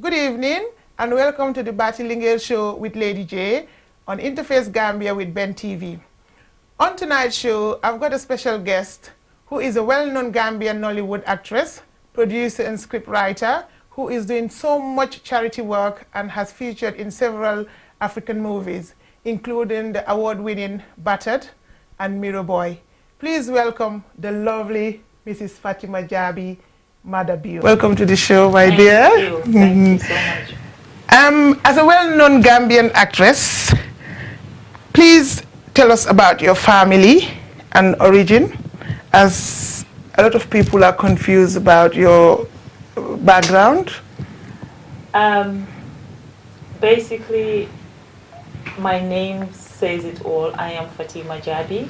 Good evening and welcome to the Barti Linguerr show with Lady J on InterFace Gambia with Ben TV. On tonight's show, I've got a special guest who is a well-known Gambian Nollywood actress, producer and scriptwriter who is doing so much charity work and has featured in several African movies, including the award-winning Battered and Mirror Boy. Please welcome the lovely Mrs. Fatima Jabi Madabiu. Welcome to the show, my dear. Thank you. Thank you so much. As a well-known Gambian actress, please tell us about your family and origin, as a lot of people are confused about your background. Basically, my name says it all. I am Fatima Jabi.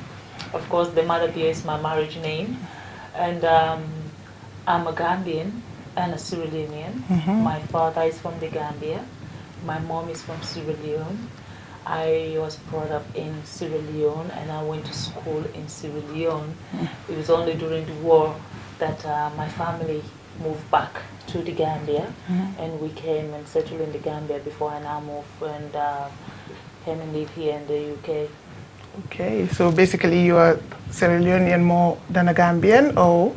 Of course, the Madabiu is my marriage name. And I'm a Gambian and a Sierra Leonean. My father is from the Gambia. My mom is from Sierra Leone. I was brought up in Sierra Leone and I went to school in Sierra Leone. It was only during the war that my family moved back to the Gambia, and we came and settled in the Gambia before I now moved and came and live here in the UK. Okay, so basically you are Sierra Leonean more than a Gambian, or?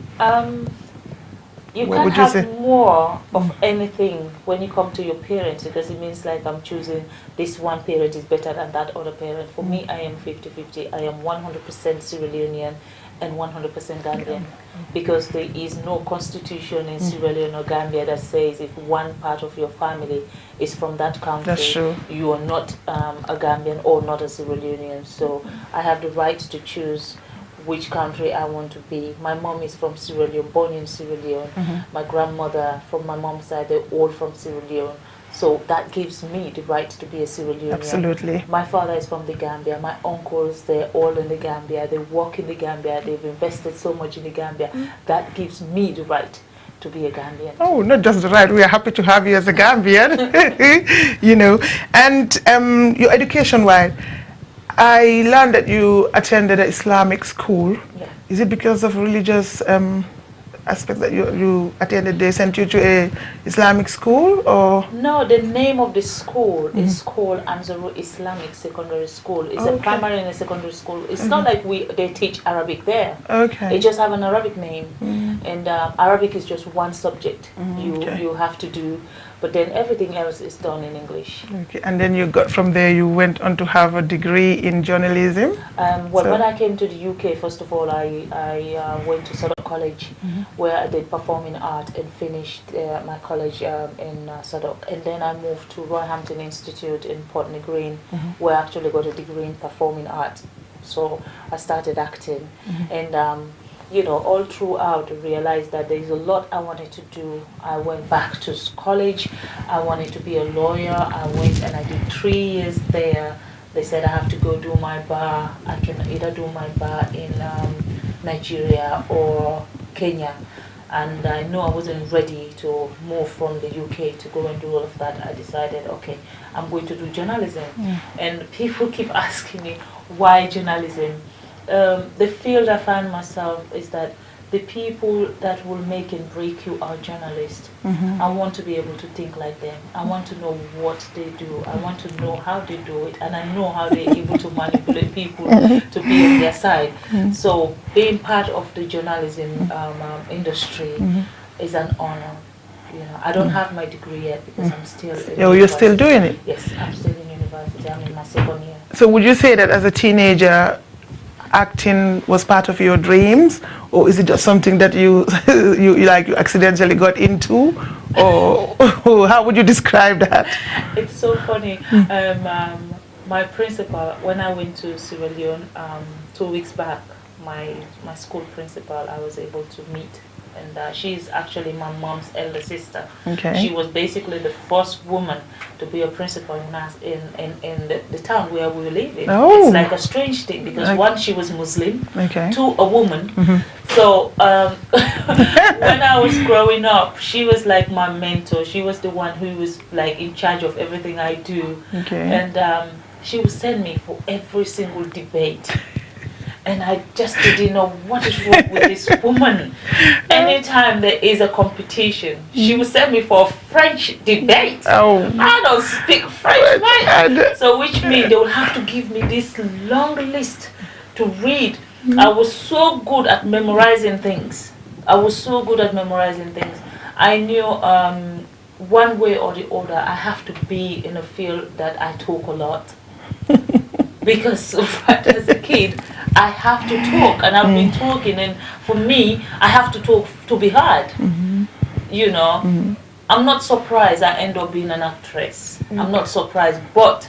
You can't have more of anything when you come to your parents, because it means like I'm choosing this one parent is better than that other parent. For me, I am 50-50. I am 100% Sierra Leonean and 100% Gambian, because there is no constitution in Sierra Leone or Gambia that says if one part of your family is from that country, that's true, you are not a Gambian or not a Sierra Leonean. So I have the right to choose which country I want to be. My mom is from Sierra Leone, born in Sierra Leone. My grandmother from my mom's side, they're all from Sierra Leone. So that gives me the right to be a Sierra Leonean. Absolutely. My father is from the Gambia. My uncles, they're all in the Gambia. They work in the Gambia. They've invested so much in the Gambia. That gives me the right to be a Gambian. Oh, not just the right. We are happy to have you as a Gambian. You know, and your education-wise, I learned that you attended an Islamic school. Yeah. Is it because of religious aspects that you attended? They sent you to a Islamic school, or? No, the name of the school is called Ndure Islamic Secondary School. It's a primary and a secondary school. It's not like they teach Arabic there. Okay. They just have an Arabic name, and Arabic is just one subject you have to do. But then everything else is done in English. Okay, and then you got from there, you went on to have a degree in journalism? When I came to the UK, first of all, I went to Sarr College, where I did performing art and finished my college in Sarr. And then I moved to Royhampton Institute in Putney Green, where I actually got a degree in performing art. So I started acting. And you know, all throughout, I realized that there's a lot I wanted to do. I went back to college. I wanted to be a lawyer. I went and I did 3 years there. They said I have to go do my bar. I can either do my bar in Nigeria or Kenya. And I know I wasn't ready to move from the UK to go and do all of that. I decided, okay, I'm going to do journalism. And people keep asking me, why journalism? The field I find myself is that the people that will make and break you are journalists. I want to be able to think like them. I want to know what they do. I want to know how they do it. And I know how they're able to manipulate people to be on their side. So being part of the journalism industry is an honor. You know, I don't have my degree yet because I'm still in Oh, you're still doing it? Yes, I'm still in university. I'm in my second year. So would you say that as a teenager, acting was part of your dreams, or is it just something that you you accidentally got into, or how would you describe that? It's so funny. My principal, when I went to Sierra Leone 2 weeks back, my school principal, I was able to meet, and she's actually my mom's elder sister. Okay. She was basically the first woman to be a principal in the town where we were living. Oh. It's like a strange thing, because one, she was Muslim, okay. two, a woman. So when I was growing up, she was like my mentor. She was the one who was like in charge of everything I do. Okay. And she would send me for every single debate. And I just didn't know what is wrong with this woman. Anytime there is a competition, she would send me for a French debate. Oh. I don't speak French, man. So which means they will have to give me this long list to read. I was so good at memorizing things. I knew one way or the other I have to be in a field that I talk a lot. Because as a kid, I have to talk, and I've been talking, and for me, I have to talk to be heard. You know, I'm not surprised I end up being an actress. I'm not surprised, but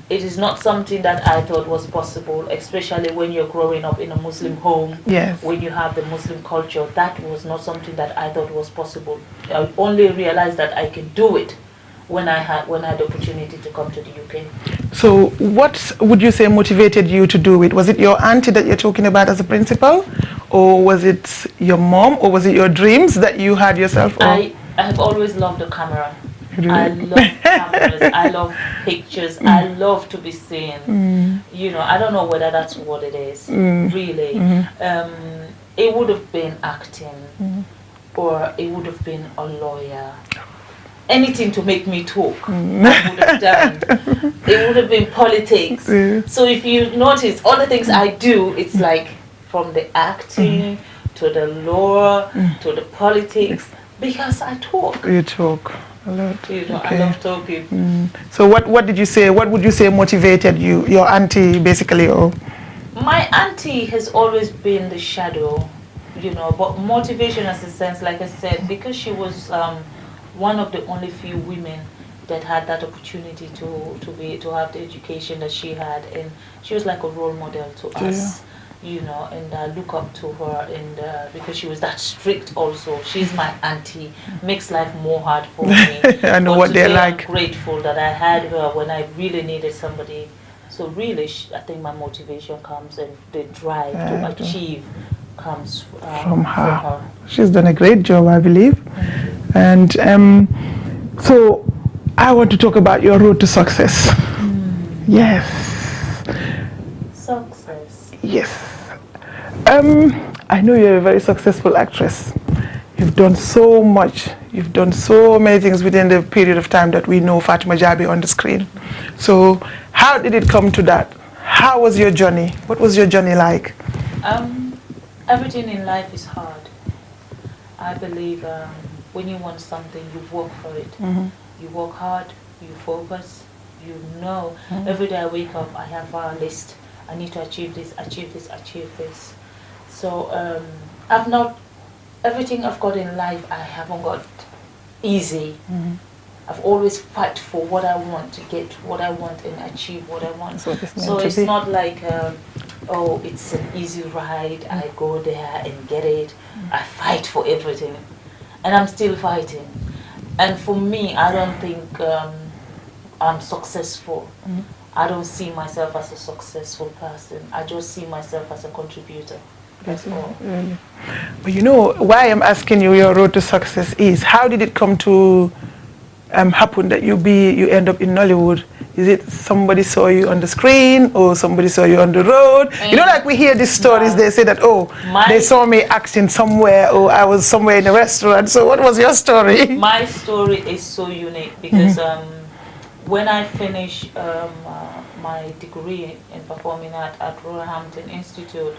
it is not something that I thought was possible, especially when you're growing up in a Muslim home. Yes. When you have the Muslim culture, that was not something that I thought was possible. I only realized that I could do it when I had the opportunity to come to the UK. So what would you say motivated you to do it? Was it your auntie that you're talking about as a principal, or was it your mom, or was it your dreams that you had yourself? I have always loved the camera. I love cameras, I love pictures, I love to be seen. You know, I don't know whether that's what it is, really. It would have been acting, or it would have been a lawyer. Anything to make me talk, I would have done. It would have been politics. So if you notice, all the things I do, it's like from the acting to the law to the politics, because I talk. You talk a lot. You know, Okay. I love talking. So what did you say? What would you say motivated you? Your auntie, basically, or? My auntie has always been the shadow, you know, but motivation as a sense, like I said, because she was one of the only few women that had that opportunity to have the education that she had, and she was like a role model to us, you know, and I look up to her, and because she was that strict also. She's my auntie, makes life more hard for me. I know but what they're today like. I'm grateful that I had her when I really needed somebody. So really, I think my motivation comes, and the drive to achieve comes From her. She's done a great job, I believe. And so I want to talk about your road to success. Yes. Success. Yes. I know you're a very successful actress. You've done so much. You've done so many things within the period of time that we know Fatima Jabi on the screen. So how did it come to that? How was your journey? What was your journey like? Everything in life is hard. I believe when you want something, you work for it. You work hard, you focus, you know. Every day I wake up, I have a list. I need to achieve this, achieve this, achieve this. So everything I've got in life, I haven't got easy. I've always fight for what I want, to get what I want and achieve what I want. So it's not like, oh, it's an easy ride, I go there and get it. I fight for everything. And I'm still fighting. And for me, I don't think I'm successful. I don't see myself as a successful person. I just see myself as a contributor. That's all. Really. But you know, why I'm asking you your road to success is, how did it come to happen that you end up in Nollywood? Is it somebody saw you on the screen, or somebody saw you on the road? You know, like we hear these stories, they say that, oh, they saw me acting somewhere, or I was somewhere in a restaurant. So what was your story? My story is so unique because when I finished my degree in performing art at Roehampton Institute,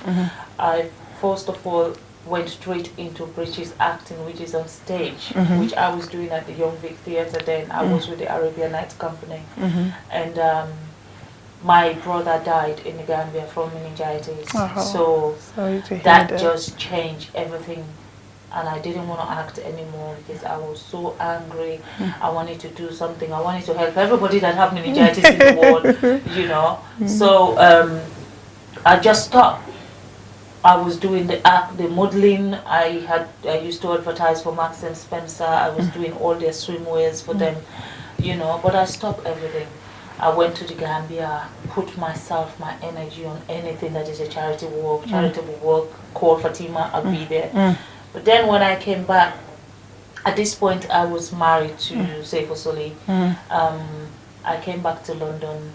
I first of all went straight into British acting, which is on stage, which I was doing at the Young Vic Theatre then. I was with the Arabian Nights Company. And my brother died in the Gambia from meningitis. So that just changed everything. And I didn't want to act anymore because I was so angry. I wanted to do something. I wanted to help everybody that have meningitis in the world, you know. So I just stopped. I was doing the modeling. I used to advertise for Marks and Spencer. I was doing all their swimwears for them, you know. But I stopped everything. I went to the Gambia, put myself, my energy on anything that is a charitable work. Call Fatima, I'll be there. But then when I came back, at this point I was married to Seifo Soli. I came back to London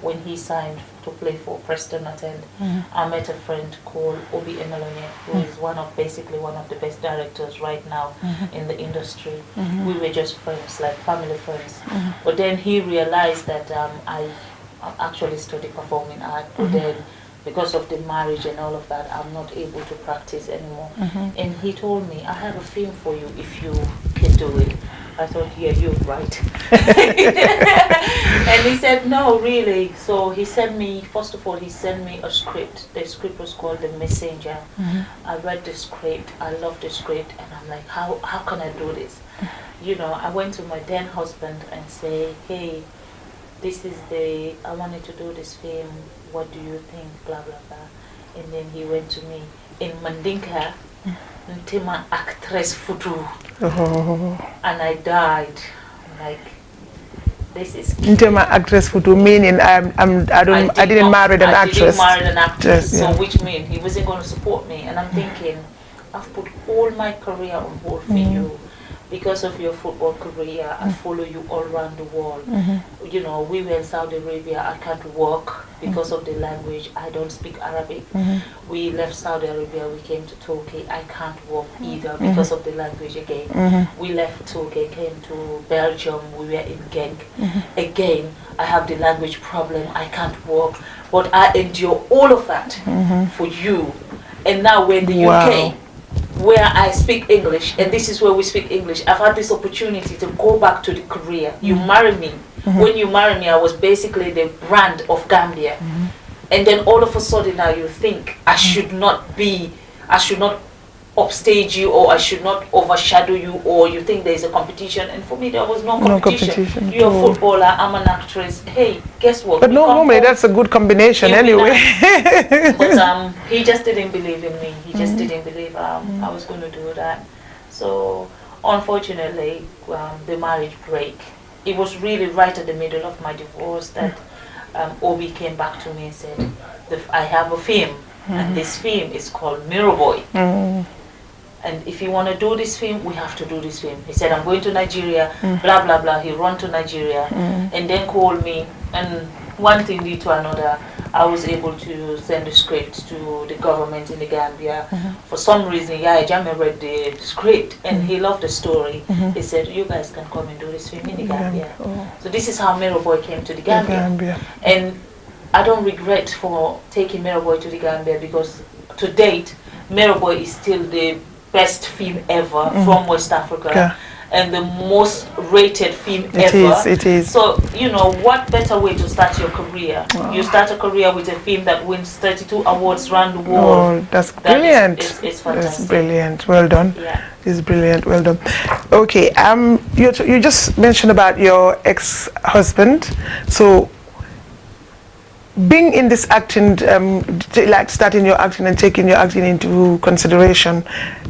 when he signed to play for Preston Attend. I met a friend called Obi Emelonye, who is basically one of the best directors right now in the industry. We were just friends, like family friends. But then he realized that I actually studied performing art, but then because of the marriage and all of that, I'm not able to practice anymore. And he told me, I have a film for you if you can do it. I thought, yeah, you're right. And he said, no, really. So he sent me, first of all, he sent me a script. The script was called The Messenger. I read the script, I loved the script, and I'm like, how can I do this? You know, I went to my then husband and say, hey, I wanted to do this film, what do you think, blah, blah, blah. And then he went to me, in Mandinka, Ntema actress futu. And I died. Like, this is Ntema actress futu, meaning I didn't marry an actress. I didn't marry an actress, yes, yeah. So which means he wasn't going to support me. And I'm thinking, I've put all my career on hold for you. Because of your football career, I follow you all around the world. You know, we were in Saudi Arabia, I can't work because of the language, I don't speak Arabic. We left Saudi Arabia, we came to Turkey, I can't work either because of the language again. We left Turkey, came to Belgium, we were in Genk. Again, I have the language problem, I can't work. But I endure all of that for you. And now we're in the UK, where I speak English, and this is where we speak English. I've had this opportunity to go back to the career. You marry me. When you marry me, I was basically the brand of Gambia. And then all of a sudden now you think I should not upstage you, or I should not overshadow you, or you think there is a competition. And for me, there was no competition. You're a footballer, I'm an actress. Hey, guess what? But normally that's a good combination anyway. But he just didn't believe in me. He just didn't believe I was going to do that. So unfortunately, the marriage break. It was really right at the middle of my divorce that Obi came back to me and said, I have a film, and this film is called Mirror Boy. And if you want to do this film, we have to do this film. He said, I'm going to Nigeria, blah, blah, blah. He ran to Nigeria and then called me. And one thing led to another. I was able to send the script to the government in the Gambia. For some reason, Jame read the script and he loved the story. He said, you guys can come and do this film in the Gambia. So this is how Mirror Boy came to the Gambia. And I don't regret for taking Mirror Boy to the Gambia, because to date, Mirror Boy is still the best film ever from West Africa, and the most rated film ever. It is. So, you know, what better way to start your career? You start a career with a film that wins 32 awards around the world. Oh, that's brilliant. It's fantastic. That's brilliant. Well done. Yeah. It's brilliant. Well done. Okay, you just mentioned about your ex-husband. So, being in this acting, like starting your acting and taking your acting into consideration,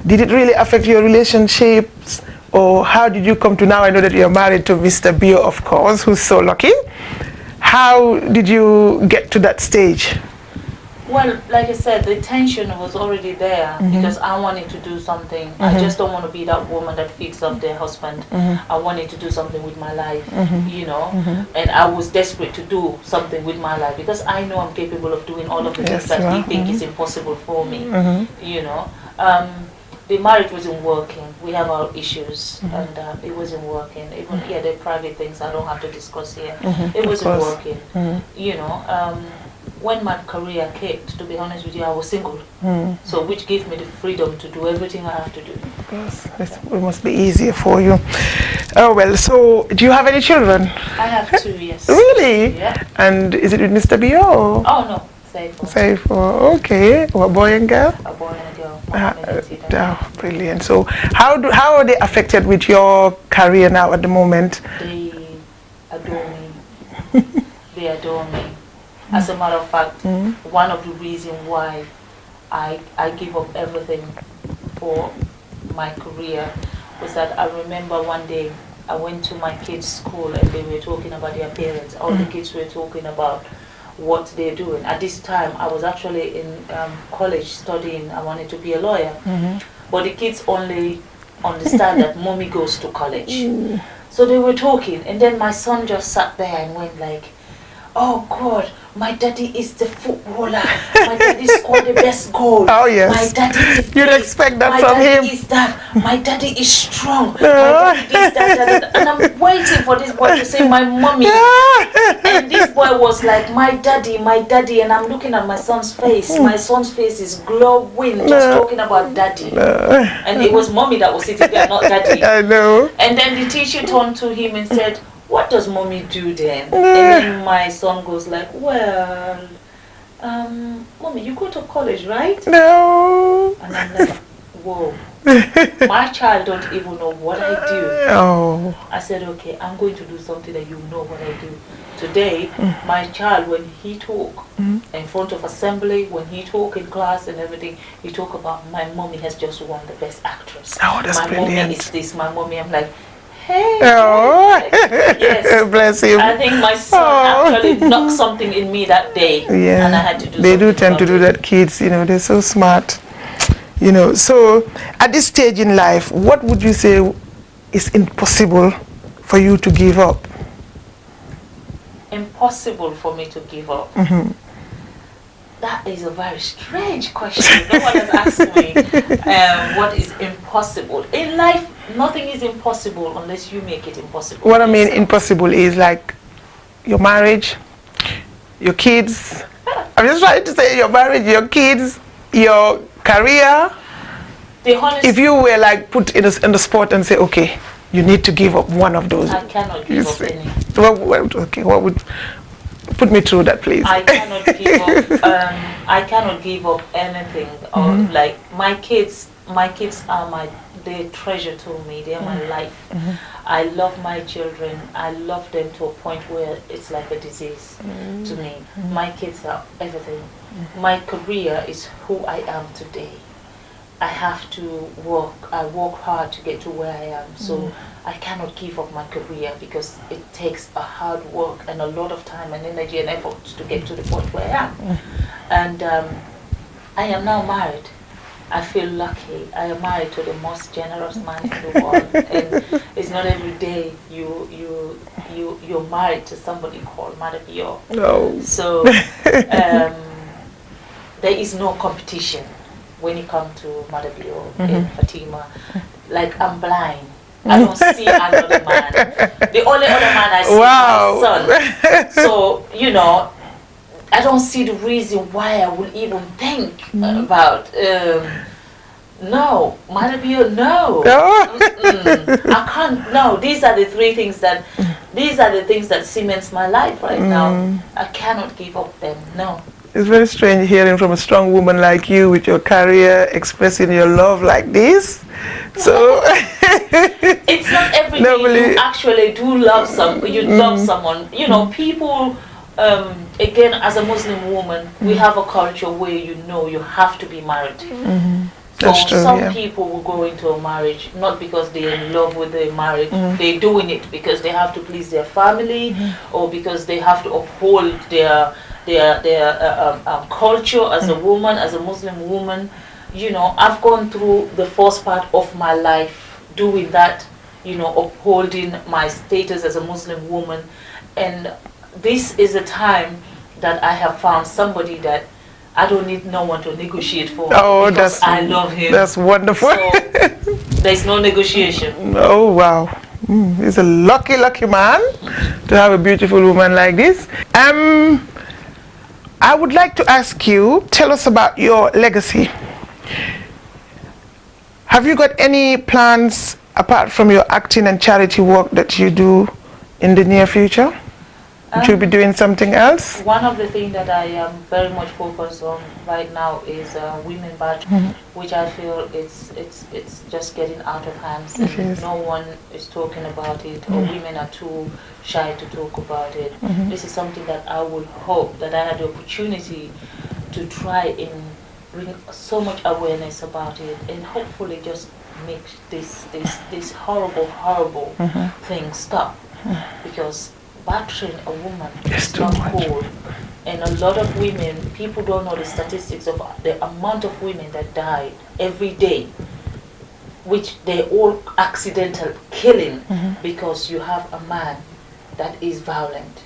did it really affect your relationships, or how did you come to now? I know that you're married to Mr. Bio, of course, who's so lucky. How did you get to that stage? Well, like I said, the tension was already there because I wanted to do something. I just don't want to be that woman that feeds off their husband. I wanted to do something with my life, you know, and I was desperate to do something with my life because I know I'm capable of doing all of the things that he thinks is impossible for me, you know. The marriage wasn't working. We have our issues, and it wasn't working. Even the private things I don't have to discuss here. It wasn't working, you know. When my career kicked, to be honest with you, I was single. So which gave me the freedom to do everything I have to do. Yes, it must be easier for you. Oh well, so do you have any children? I have 2, yes. Really? Yeah. And is it with Mr. Bio? Oh no, Saifo. Saifo, okay. What, boy and girl? A boy and a girl. Oh, brilliant. So how are they affected with your career now at the moment? They adore me. They adore me. As a matter of fact, one of the reasons why I give up everything for my career was that I remember one day I went to my kids' school and they were talking about their parents. All the kids were talking about what they're doing. At this time, I was actually in college studying. I wanted to be a lawyer. But the kids only understand that mommy goes to college. So they were talking, and then my son just sat there and went like, oh God, my daddy is the footballer. My daddy scored the best goal. Oh yes. My daddy is You'd this. expect that my from daddy him. Is that. My daddy is strong. My daddy is that. And I'm waiting for this boy to say my mommy. And this boy was like, my daddy, and I'm looking at my son's face. My son's face is glowing, just talking about daddy. And it was mommy that was sitting there, not daddy. I know. And then the teacher turned to him and said, what does mommy do then? And then my son goes like, well, mommy, you go to college, right? No. And I'm like, whoa. My child don't even know what I do. Oh. I said, okay, I'm going to do something that you know what I do. Today, my child, when he talk in front of assembly, when he talk in class and everything, he talk about my mommy has just won the best actress. Oh, that's my brilliant. mommy is this, my mommy. I'm like, hey. Oh. Yes. Bless him. I think my son actually knocked something in me that day. Yeah. And I had to do They do something tend to about do it. that, kids, you know, they're so smart. You know, so at this stage in life, what would you say is impossible for you to give up? Impossible for me to give up. That is a very strange question. No one has asked me what is impossible. In life, nothing is impossible unless you make it impossible. What I mean impossible is like your marriage, your kids. I'm just trying to say your marriage, your kids, your career. If you were like put in the spot and say, okay, you need to give up one of those. I cannot give up any. What would put me through that, please? I cannot give up. I cannot give up anything. Or like my kids are they treasure to me. They are my life. I love my children. I love them to a point where it's like a disease to me. My kids are everything. My career is who I am today. I have to work. I work hard to get to where I am. So I cannot give up my career because it takes a hard work and a lot of time and energy and effort to get to the point where I am. And I am now married. I feel lucky. I am married to the most generous man in the world, and it's not every day you're married to somebody called Mother Bio. No. So there is no competition when you come to Mother Bio in Fatima. Like, I'm blind. I don't see another man. The only other man I see is my son. So, you know, I don't see the reason why I would even think about no, Mother Bio, no. I can't. No, these are the things that cements my life right now. I cannot give up them. No. It's very strange hearing from a strong woman like you with your career expressing your love like this. So it's not every day you actually do love love someone. You know, people. Again, as a Muslim woman, we have a culture where you have to be married. So some people will go into a marriage not because they're in love with their marriage. They're doing it because they have to please their family or because they have to uphold their culture as a woman, as a Muslim woman. You know, I've gone through the first part of my life doing that, you know, upholding my status as a Muslim woman. And this is a time that I have found somebody that I don't need no one to negotiate for. Oh, because I love him. That's wonderful. So there's no negotiation. Oh, wow. He's a lucky man to have a beautiful woman like this. I would like to ask you, tell us about your legacy. Have you got any plans apart from your acting and charity work that you do in the near future? Would you be doing something else? One of the things that I am very much focused on right now is women badge, which I feel it's just getting out of hands. And no one is talking about it, or women are too shy to talk about it. This is something that I would hope that I had the opportunity to try and bring so much awareness about it, and hopefully just make this horrible thing stop, because battering a woman is not cool. And a lot of women, people don't know the statistics of the amount of women that died every day which they all accidental killing because you have a man that is violent.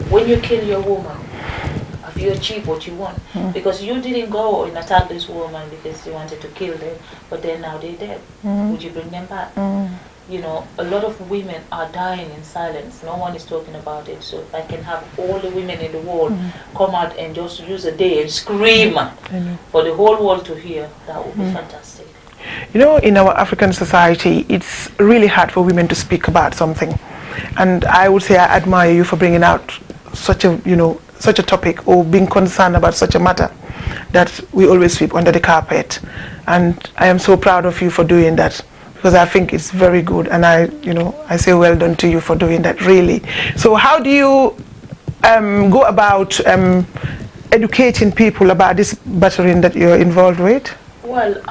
When you kill your woman, have you achieved what you want? Because you didn't go and attack this woman because you wanted to kill them, but then now they're dead. Would you bring them back? You know, a lot of women are dying in silence. No one is talking about it. So if I can have all the women in the world come out and just use a day and scream for the whole world to hear, that would be fantastic. You know, in our African society, it's really hard for women to speak about something. And I would say I admire you for bringing out such a, you know, such a topic, or being concerned about such a matter that we always sweep under the carpet. And I am so proud of you for doing that, because I think it's very good, and I say well done to you for doing that, really. So how do you go about educating people about this battering that you're involved with? Well,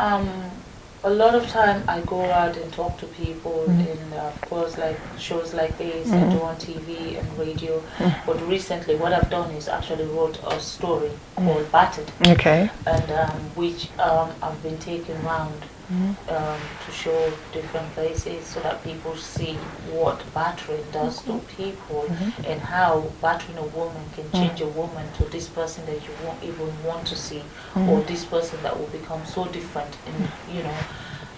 a lot of time I go out and talk to people in, of course, like shows like this, I do on TV and radio. But recently what I've done is actually wrote a story called Battered. Okay. And which I've been taking around to show different places so that people see what battering does to people and how battering a woman can change a woman to this person that you won't even want to see, or this person that will become so different. And, you know,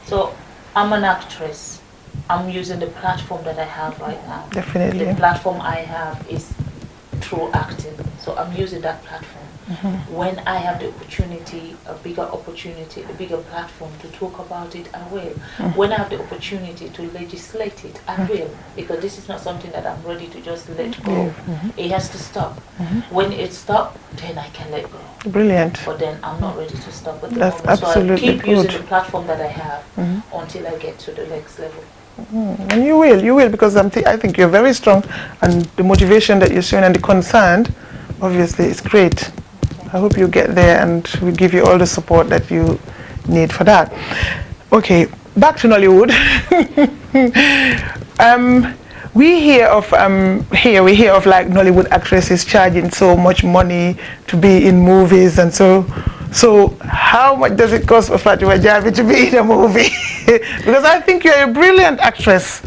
so I'm an actress. I'm using the platform that I have right now. Definitely. The platform I have is through acting, so I'm using that platform. When I have the opportunity, a bigger platform to talk about it, I will. When I have the opportunity to legislate it, I will. Because this is not something that I'm ready to just let go. It has to stop. When it stops, then I can let go. Brilliant. But then I'm not ready to stop at the That's moment. absolutely So I keep good. using the platform that I have until I get to the next level. And you will, because I think you're very strong, and the motivation that you're showing and the concern, obviously, is great. I hope you get there, and we give you all the support that you need for that. Okay, back to Nollywood. We hear of like Nollywood actresses charging so much money to be in movies, and so how much does it cost for Fatima Javi to be in a movie? Because I think you're a brilliant actress.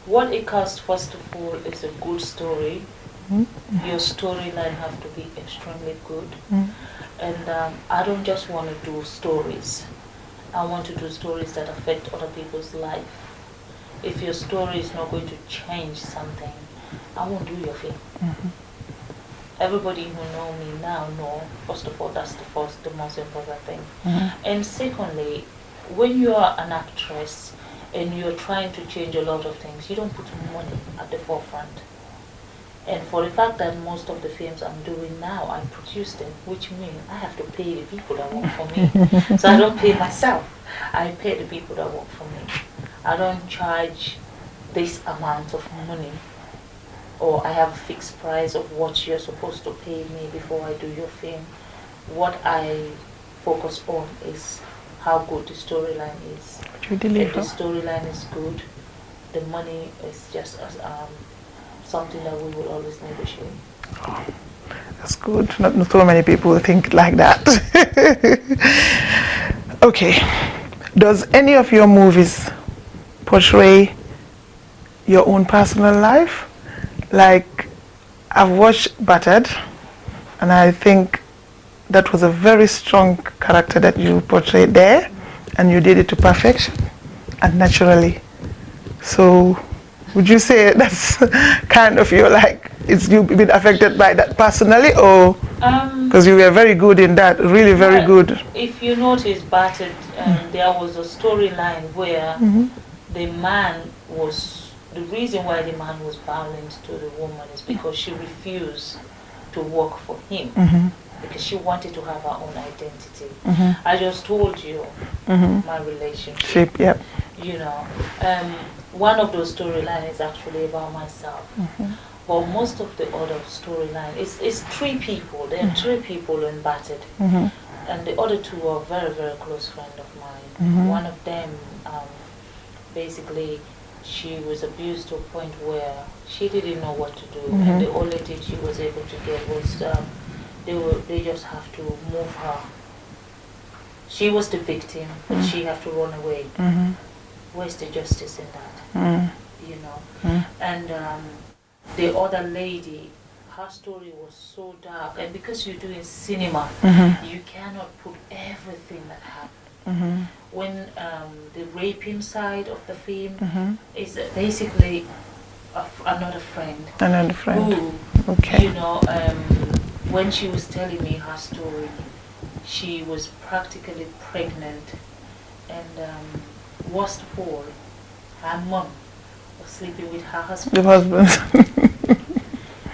What it costs, first of all, is a good story. Your storyline have to be extremely good. And I don't just want to do stories. I want to do stories that affect other people's life. If your story is not going to change something, I won't do your film. Everybody who know me now know, first of all, that's the most important thing. And secondly, when you are an actress and you're trying to change a lot of things, you don't put money at the forefront. And for the fact that most of the films I'm doing now, I produce them, which means I have to pay the people that work for me. So I don't pay myself, I pay the people that work for me. I don't charge this amount of money, or I have a fixed price of what you're supposed to pay me before I do your film. What I focus on is how good the storyline is. If the storyline is good, the money is just something that we will always negotiate. Oh, that's good. Not so many people think like that. Okay. Does any of your movies portray your own personal life? Like, I've watched Battered, and I think that was a very strong character that you portrayed there, and you did it to perfection and naturally. So would you say that's kind of your, like, you've been affected by that personally, or because you were very good in that, really very good? If you notice, Battered, there was a storyline where the man was, the reason why the man was violent to the woman is because she refused to work for him, because she wanted to have her own identity. I just told you my relationship. Yep. You know, one of those storylines is actually about myself. But most of the other storyline is three people. There are three people in Battered. And the other two are very, very close friends of mine. One of them, basically, she was abused to a point where she didn't know what to do. And the only thing she was able to get was, they just have to move her she was the victim, but she have to run away. Where's the justice in that? You know. And the other lady, her story was so dark, and because you're doing cinema, you cannot put everything that happened. When the raping side of the film is basically another friend. Who, you know, when she was telling me her story, she was practically pregnant, and worst of all, her mom was sleeping with her husband. The husband.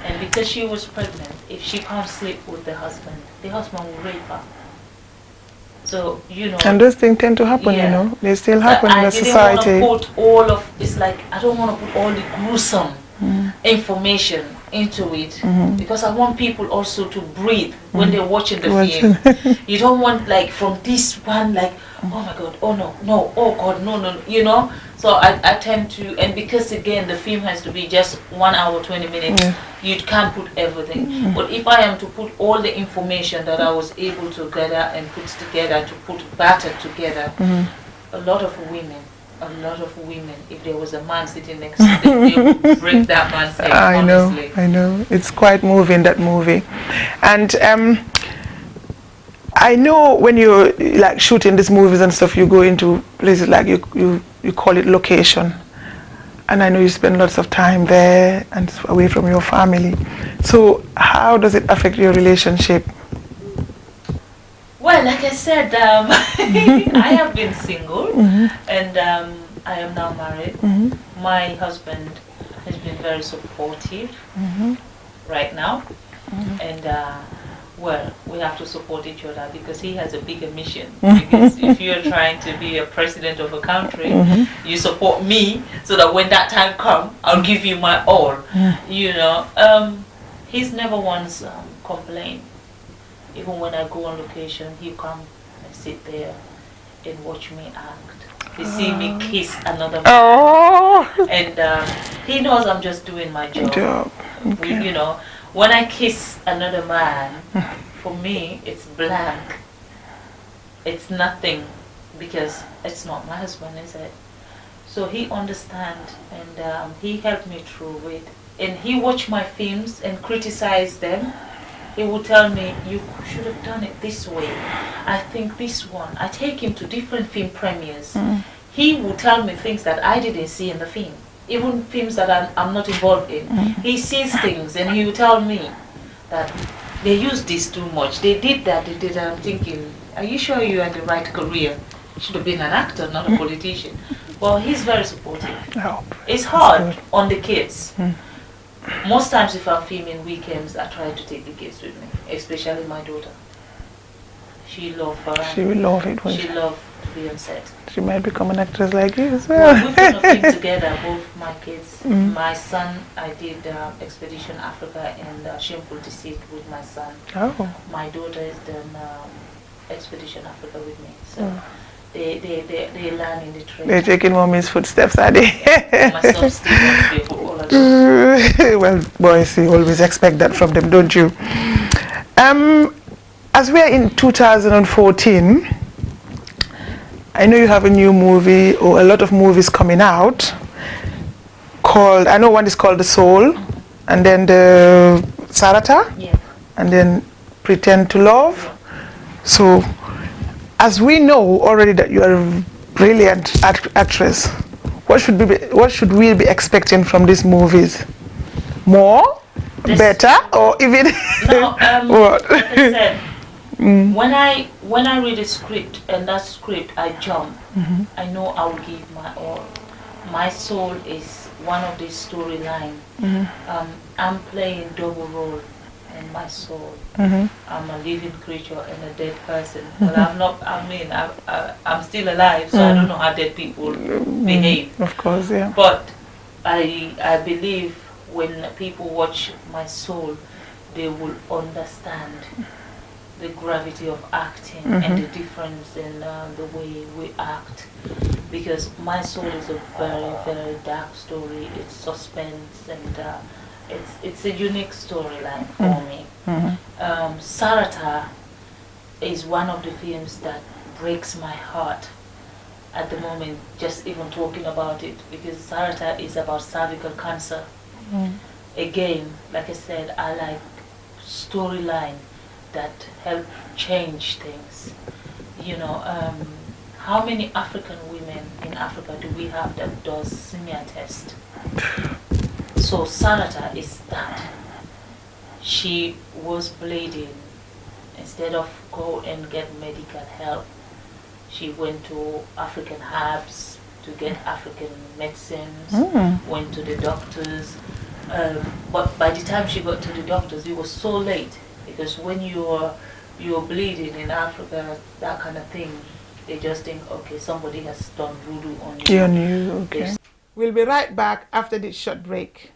And because she was pregnant, if she can't sleep with the husband will rape her. So, you know. And those things tend to happen, you know. They still happen in the society. I didn't want to put all of, it's like, I don't want to put all the gruesome information into it, because I want people also to breathe when they're watching the film. You don't want, like, from this one, like, oh my God, oh no, oh God, no, you know. So I tend to, and because again the film has to be just 1 hour 20 minutes, you can't put everything. But if I am to put all the information that I was able to gather and put together, to put battered together, a lot of women, if there was a man sitting next to them, they would break that man's head. I know. It's quite moving, that movie. And I know when you're like shooting these movies and stuff, you go into places like you call it location, and I know you spend lots of time there and away from your family. So how does it affect your relationship? Well, like I said, I have been single, and I am now married. My husband has been very supportive right now, and well, we have to support each other because he has a bigger mission. Because if you're trying to be a president of a country, you support me so that when that time comes, I'll give you my all. You know, he's never once complained. Even when I go on location, he come and sit there and watch me act. He see me kiss another man, and he knows I'm just doing my job. You know. When I kiss another man, for me, it's blank. It's nothing, because it's not my husband, is it? So he understands, and he helped me through it. And he watched my films and criticized them. He would tell me, you should have done it this way. I think this one. I take him to different film premieres. He would tell me things that I didn't see in the film. Even films that I'm not involved in. He sees things and he will tell me that they used this too much. They did that, they did that. I'm thinking, are you sure you are in the right career? You should have been an actor, not a politician. Well, he's very supportive. It's hard on the kids. Most times if I'm filming weekends, I try to take the kids with me, especially my daughter. She loves her. She will love it. She loves to be on set. She might become an actress like you as well. We've done a film together, both my kids. My son, I did Expedition Africa and Shameful Deceit with my son. My daughter has done Expedition Africa with me. So they learn in the trade. They're taking mommy's footsteps, are they? My son still wants to be a footballer. Well, boys, you always expect that from them, don't you? As we are in 2014, I know you have a new movie, or a lot of movies coming out, called, I know one is called The Soul, and then the Sarata, and then Pretend to Love. So, as we know already that you are a brilliant actress, what should we be expecting from these movies? More? Better? Or even... No, what? Like I said, when I read a script, and that script I jump, I know I will give my all. My soul is one of these storylines. I'm playing double role in my soul. I'm a living creature and a dead person. But I'm not, I'm still alive, so I don't know how dead people behave. Of course, yeah. But I believe when people watch my soul, they will understand the gravity of acting and the difference in the way we act, because my soul is a very, very dark story. It's suspense, and it's a unique storyline for me. Sarata is one of the films that breaks my heart at the moment, just even talking about it, because Sarata is about cervical cancer. Again, like I said, I like storyline that help change things. You know, how many African women in Africa do we have that does smear test? So Sarata is that. She was bleeding. Instead of go and get medical help, she went to African herbs to get African medicines, went to the doctors. But by the time she got to the doctors, it was so late, because when you're bleeding in Africa, that kind of thing, they just think, okay, somebody has done voodoo on you. Okay. We'll be right back after this short break.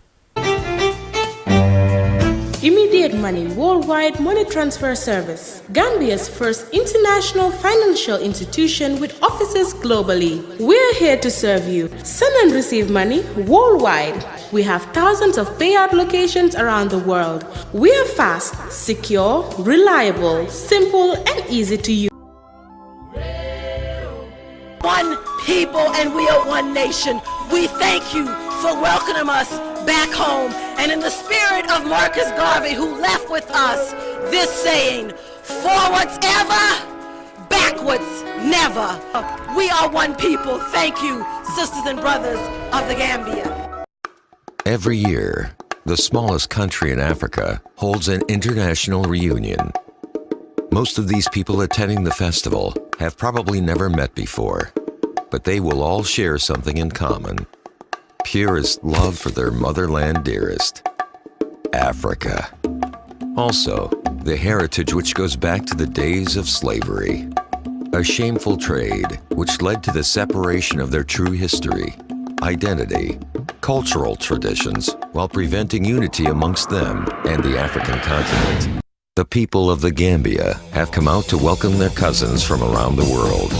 Immediate Money Worldwide Money Transfer Service, Gambia's first international financial institution with offices globally. We're here to serve you. Send and receive money worldwide. We have thousands of payout locations around the world. We are fast, secure, reliable, simple, and easy to use. One people and we are one nation. We thank you for welcoming us back home, and in the spirit of Marcus Garvey, who left with us this saying, forwards ever, backwards never. We are one people. Thank you, sisters and brothers of the Gambia. Every year, the smallest country in Africa holds an international reunion. Most of these people attending the festival have probably never met before, but they will all share something in common. Purest love for their motherland dearest, Africa. Also, the heritage which goes back to the days of slavery. A shameful trade which led to the separation of their true history, identity, cultural traditions, while preventing unity amongst them and the African continent. The people of the Gambia have come out to welcome their cousins from around the world.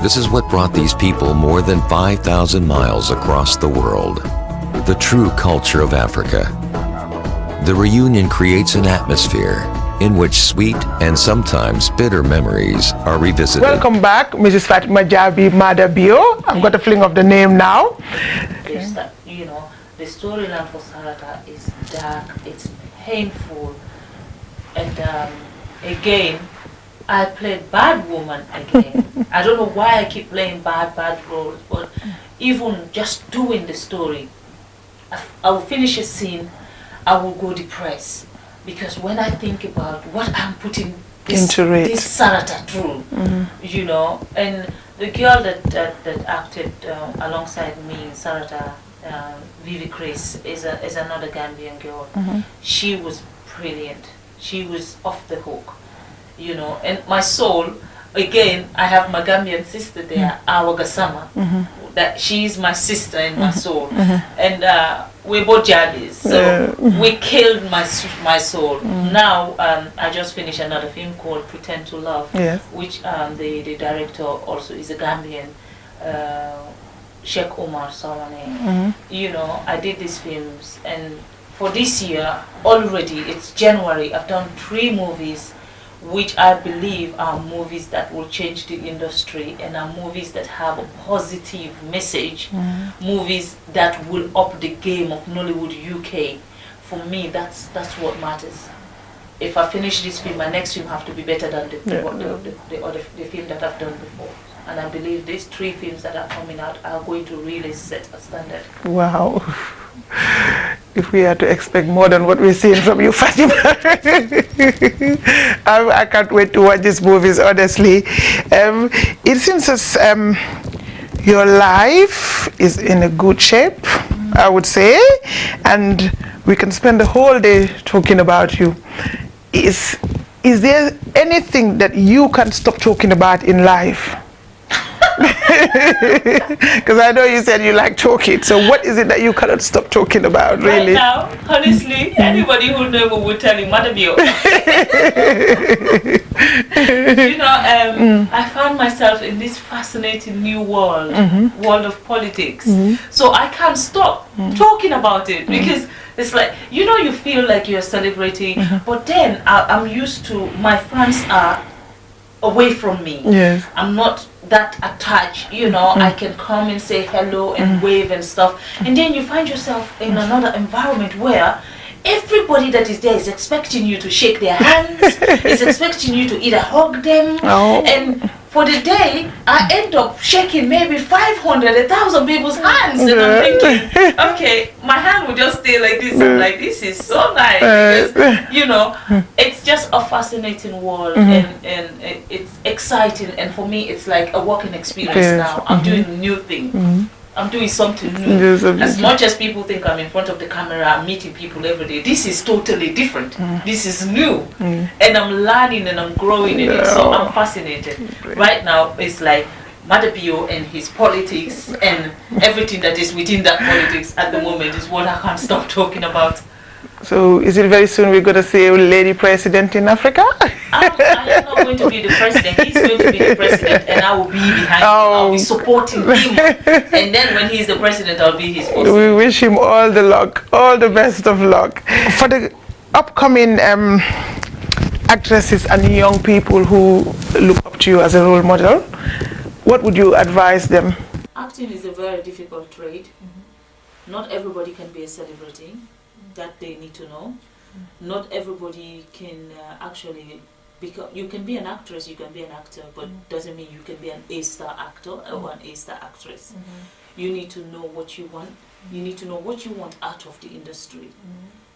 This is what brought these people more than 5,000 miles across the world. The true culture of Africa. The reunion creates an atmosphere in which sweet and sometimes bitter memories are revisited. Welcome back, Mrs. Fatima Jabi Madabio. I've got a fling of the name now. You know, the storyline for Sarata is dark, it's painful, and again, I played bad woman again. I don't know why I keep playing bad roles, but even just doing the story, I will finish a scene, I will go depressed, because when I think about what I'm putting this Sarata through, you know, and the girl that acted alongside me in Sarata, Vivi Chris, is another Gambian girl. She was brilliant. She was off the hook. You know, and my soul, again, I have my Gambian sister there, Awa Gassama, that she is my sister in my soul, and we're both Jabis, so we killed my soul. Now, I just finished another film called Pretend to Love, which the director also is a Gambian, Sheikh Omar Sawane. You know, I did these films, and for this year, already, it's January, I've done 3 movies, which I believe are movies that will change the industry and are movies that have a positive message, movies that will up the game of Nollywood UK. For me, that's what matters. If I finish this film, my next film have to be better than the film that I've done before. And I believe these 3 films that are coming out are going to really set a standard. Wow. If we are to expect more than what we're seeing from you, Fatima. I can't wait to watch these movies, honestly. It seems as your life is in a good shape, I would say, and we can spend the whole day talking about you. is there anything that you can't stop talking about in life? Because I know you said you like talking. So what is it that you cannot stop talking about, really? Right now, honestly, anybody who knows me will tell you, Madam Yo. I found myself in this fascinating new world, world of politics. So I can't stop talking about it because it's like, you feel like you're celebrating, but then I'm used to, my friends are away from me. Yes. I'm not that attached, I can come and say hello and wave and stuff. And then you find yourself in another environment where everybody that is there is expecting you to shake their hands, is expecting you to either hug them. Oh. And for the day, I end up shaking maybe 500, 1,000 people's hands. And I'm thinking, okay, my hand will just stay like this. I'm like, this is so nice. Because, it's just a fascinating world and it's exciting. And for me, it's like a working experience now. I'm doing a new thing. I'm doing something new. As much as people think I'm in front of the camera, I'm meeting people every day. This is totally different. This is new. And I'm learning and I'm growing in it. So I'm fascinated. Right now, it's like Madabio and his politics and everything that is within that politics at the moment is what I can't stop talking about. So is it very soon we're going to see a lady president in Africa? I am not going to be the president. He's going to be the president and I will be behind him. I'll be supporting him. And then when he's the president, I'll be his person. We wish him all the luck, all the best of luck. For the upcoming actresses and young people who look up to you as a role model, what would you advise them? Acting is a very difficult trade. Not everybody can be a celebrity. That they need to know. Not everybody can actually become. You can be an actress, you can be an actor, but doesn't mean you can be an A-star actor or an A-star actress. You need to know what you want. You need to know what you want out of the industry.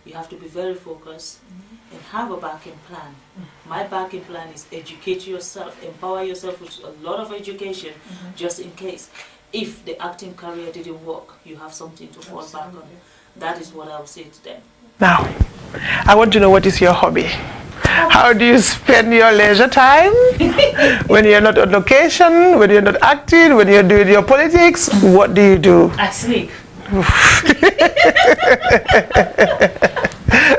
You have to be very focused and have a backing plan. My backing plan is educate yourself, empower yourself with a lot of education, just in case. If the acting career didn't work, you have something to fall back on. That is what I will say to them. Now, I want to know, what is your hobby? How do you spend your leisure time? When you're not on location, when you're not acting, when you're doing your politics, what do you do? I sleep.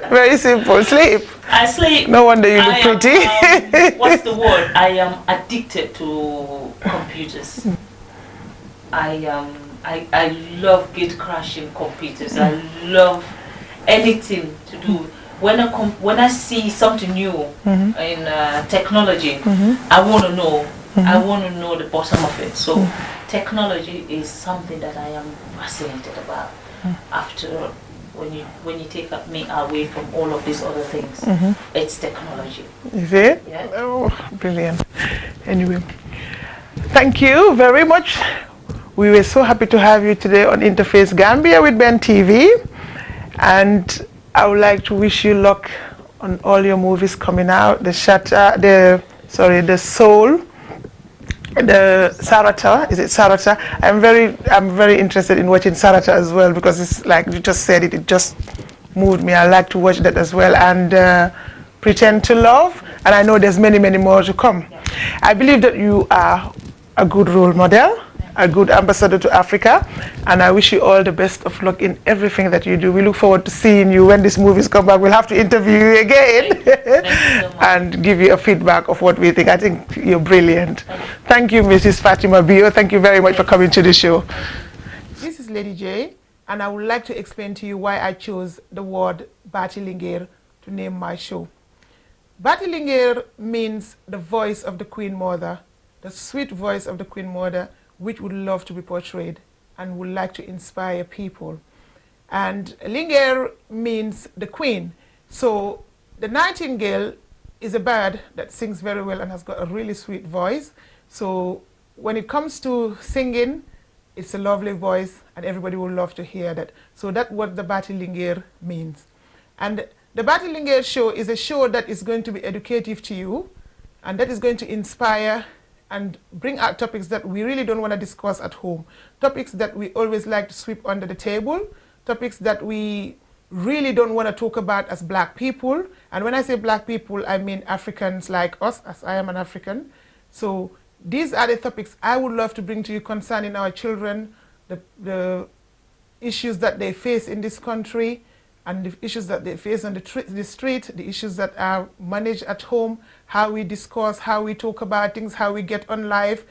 Very simple, sleep. I sleep. No wonder you look pretty. What's the word? I am addicted to computers. I love gate crashing computers. I love anything to do. When I see something new in technology, I want to know. I want to know the bottom of it. So technology is something that I am fascinated about. After when you take me away from all of these other things, it's technology. Is it? Yeah. Oh, brilliant. Anyway, thank you very much. We were so happy to have you today on InterFace Gambia with Ben TV, and I would like to wish you luck on all your movies coming out. The Soul, the Sarata. Is it Sarata? I'm very interested in watching Sarata as well, because it's like you just said it. It just moved me. I like to watch that as well, and Pretend to Love. And I know there's many more to come. I believe that you are a good role model, a good ambassador to Africa, and I wish you all the best of luck in everything that you do. We look forward to seeing you when these movies come back. We'll have to interview you again and give you a feedback of what we think. I think you're brilliant. Thank you, Mrs. Fatima Bio. Thank you very much for coming to the show. This is Lady J, and I would like to explain to you why I chose the word Barti Linguerr to name my show. Barti Linguerr means the voice of the Queen Mother, the sweet voice of the Queen Mother, which would love to be portrayed and would like to inspire people. And Linguerr means the queen. So the nightingale is a bird that sings very well and has got a really sweet voice. So when it comes to singing, it's a lovely voice and everybody will love to hear that. So that's what the Barti Linguerr means. And the Barti Linguerr show is a show that is going to be educative to you, and that is going to inspire and bring out topics that we really don't want to discuss at home. Topics that we always like to sweep under the table. Topics that we really don't want to talk about as black people. And when I say black people, I mean Africans like us, as I am an African. So these are the topics I would love to bring to you concerning our children, the issues that they face in this country, and the issues that they face on the street, the issues that are managed at home, how we discuss, how we talk about things, how we get on live.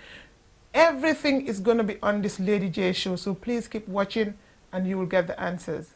Everything is going to be on this Lady J show, so please keep watching and you will get the answers.